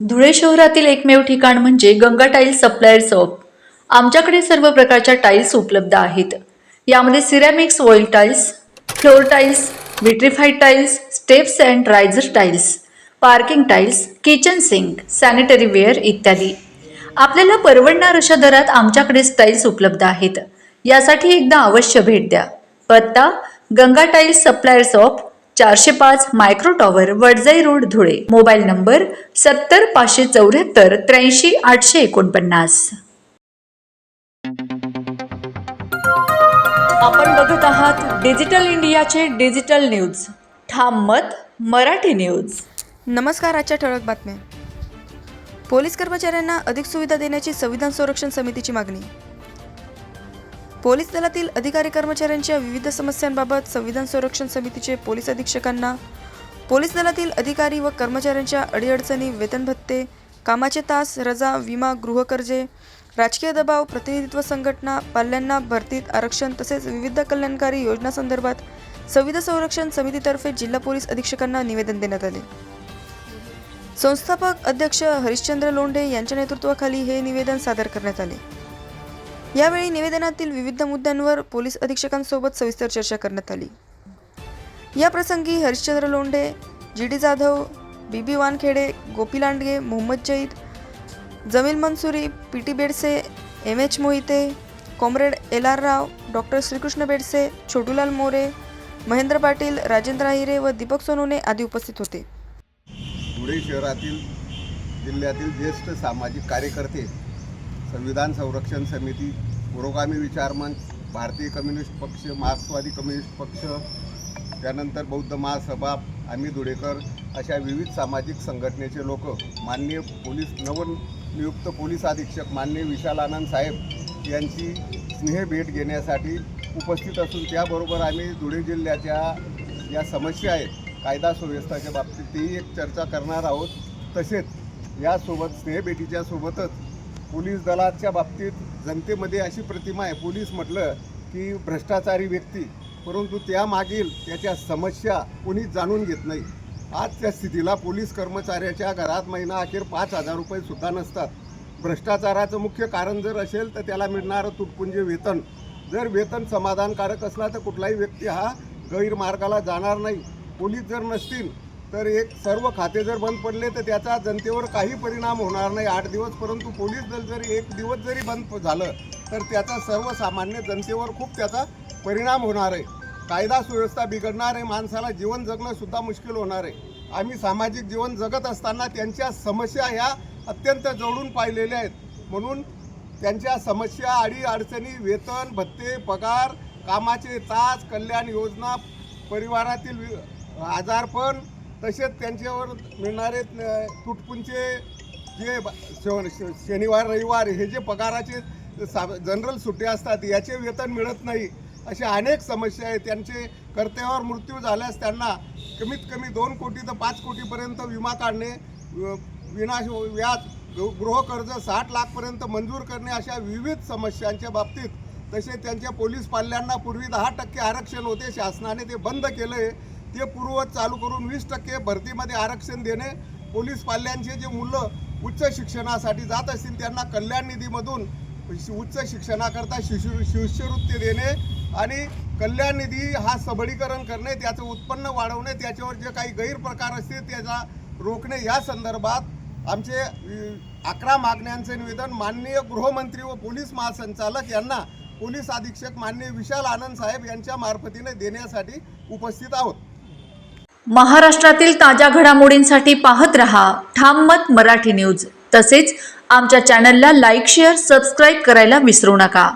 धुळे शहरातील एकमेव ठिकाण म्हणजे गंगा टाइल्स सप्लायर शॉप. आमच्याकडे सर्व प्रकारच्या टाइल्स उपलब्ध आहेत. यामध्ये ceramics, oil tiles, floor tiles, vitrified tiles, steps and riser tiles, parking tiles, kitchen sink, sanitary ware इत्यादी. आपल्याला परवडणार अशा दरात आमच्याकडे टाइल्स उपलब्ध आहेत. यासाठी एकदा अवश्य भेट द्या. पत्ता Ganga tiles supplier shop, 405 micro tower, Wadjai road, Dhule. Mobile number 70 574 83 849. आपण बघत आहात डिजिटल इंडियाचे डिजिटल न्यूज. ठाम मत मराठी न्यूज. नमस्कार. आजच्या ठळक बातम्या. पोलीस कर्मचाऱ्यांना अधिक सुविधा देण्याची संविधान संरक्षण समितीची मागणी. पोलीस दलातील अधिकारी कर्मचाऱ्यांच्या विविध समस्यांबाबत संविधान संरक्षण समितीचे पोलीस अधीक्षकांना पोलीस दलातील अधिकारी व कर्मचाऱ्यांच्या अडीअडचणी, वेतन भत्ते, कामाचे तास, रजा, विमा, गृहकर्जे, राजकीय दबाव, प्रतिनिधित्व संघटना, पाल्यांना भरतीत आरक्षण तसेच विविध कल्याणकारी योजनांसंदर्भात संविधान संरक्षण समितीतर्फे जिल्हा पोलीस अधीक्षकांना निवेदन देण्यात आले. संस्थापक अध्यक्ष हरिश्चंद्र लोंढे यांच्या नेतृत्वाखाली हे निवेदन सादर करण्यात आले. यावेळी निवेदनातील विविध मुद्द्यांवर पोलीस अधीक्षकांसोबत सविस्तर चर्चा करण्यात आली. या प्रसंगी Harishchandra Londhe, GD. Jadhav, BB. Wankhede, Gopi Landge, Mohammad Zaid, Jameel Mansuri, PT. Bedse, MH. Mohite, comrade LR. Rao, doctor Shrikrishna Bedse, Chhotulal More, Mahendra Patil, Rajendra Ahire व दीपक सोनवणे आदी उपस्थित होते. धुळे शहरातील जिल्ह्यातील ज्येष्ठ सामाजिक कार्यकर्ते, संविधान संरक्षण समिती, पुरोगामी विचार मंच, भारतीय कम्युनिस्ट पक्ष, मार्क्सवादी कम्युनिस्ट पक्ष, त्यानंतर बौद्ध महासभा, आम्ही धुळेकर अशा विविध सामाजिक संघटनेचे लोक माननीय नवनियुक्त पोलीस अधीक्षक माननीय विशाल आनंद साहेब यांची स्नेहभेट घेण्यासाठी उपस्थित असून त्याबरोबर आम्ही धुळे जिल्ह्याच्या या समस्या आहेत कायदा सुव्यवस्थेच्या बाबतीत तेही एक चर्चा करणार आहोत. तसेच यासोबत स्नेहभेटीच्या सोबतच पोलीस दलाच्या बाबतीत जनतेमध्ये अशी प्रतिमा आहे, पोलीस म्हटलं की भ्रष्टाचारी व्यक्ती, परंतु त्यामागील त्याच्या समस्या कोणीच जाणून घेत नाही. आजच्या स्थितीला पोलीस कर्मचाऱ्याच्या घरात महिना अखेर 5,000 रुपयेसुद्धा नसतात. भ्रष्टाचाराचं मुख्य कारण जर असेल तर त्याला मिळणारं तुटपुंजे वेतन. जर वेतन समाधानकारक असला तर कुठलाही व्यक्ती हा गैरमार्गाला जाणार नाही. पोलीस जर नसतील तर एक सर्व खाते जर बंद पडले तर त्याचा जनतेवर काही परिणाम होणार नाही 8 दिवस, परंतु पोलीस दल जरी 1 दिवस जरी बंद झालं तर त्याचा सर्वसामान्य जनतेवर खूप त्याचा परिणाम होणार आहे. कायदा सुव्यवस्था बिघडणार आहे, माणसाला जीवन जगणंसुद्धा मुश्किल होणार आहे. आम्ही सामाजिक जीवन जगत असताना त्यांच्या समस्या ह्या अत्यंत जवळून पाहिलेल्या आहेत. म्हणून त्यांच्या समस्या, अडीअडचणी, वेतन भत्ते, पगार, कामाचे तास, कल्याण योजना, परिवारातील आजारपण, तसेच त्यांच्यावर मिळणारे तुटपुंचे जे शनिवार रविवार हे जे पगाराचे जनरल सुट्ट्या असतात याचे वेतन मिळत नाही, अशा अनेक समस्या आहेत. त्यांचे कर्तव्यावर मृत्यू झाल्यास त्यांना कमीत कमी 2 कोटी ते 5 कोटीपर्यंत विमा काढणे, विना व्याज गृहकर्ज 60 लाखपर्यंत मंजूर करणे, अशा विविध समस्यांच्या बाबतीत. तसेच त्यांच्या पोलीस पाल्यांना पूर्वी 10% आरक्षण होते, शासनाने ते बंद केलं आहे. ते पूर्ववत चालू करून 20% भरतीमध्ये आरक्षण देणे, पोलीस पाल्यांचे जे मुलं उच्च शिक्षणासाठी जात असतील त्यांना कल्याण निधीमधून उच्च शिक्षणाकरता शिष्यवृत्ती देणे आणि कल्याण निधी हा सबलीकरण करणे, त्याचं उत्पन्न वाढवणे, त्याच्यावर जे काही गैरप्रकार असतील त्याचा रोखणे, या संदर्भात आमचे 11 मागण्यांचे निवेदन माननीय गृहमंत्री व पोलीस महासंचालक यांना पोलीस अधीक्षक माननीय विशाल आनंद साहेब यांच्या मार्फतीने देण्यासाठी उपस्थित आहोत. महाराष्ट्रातील ताज्या घडामोडींसाठी पाहत रहा ठाम मत मराठी न्यूज. तसेच आमच्या चॅनलला लाईक, शेअर, सबस्क्राईब करायला विसरू नका.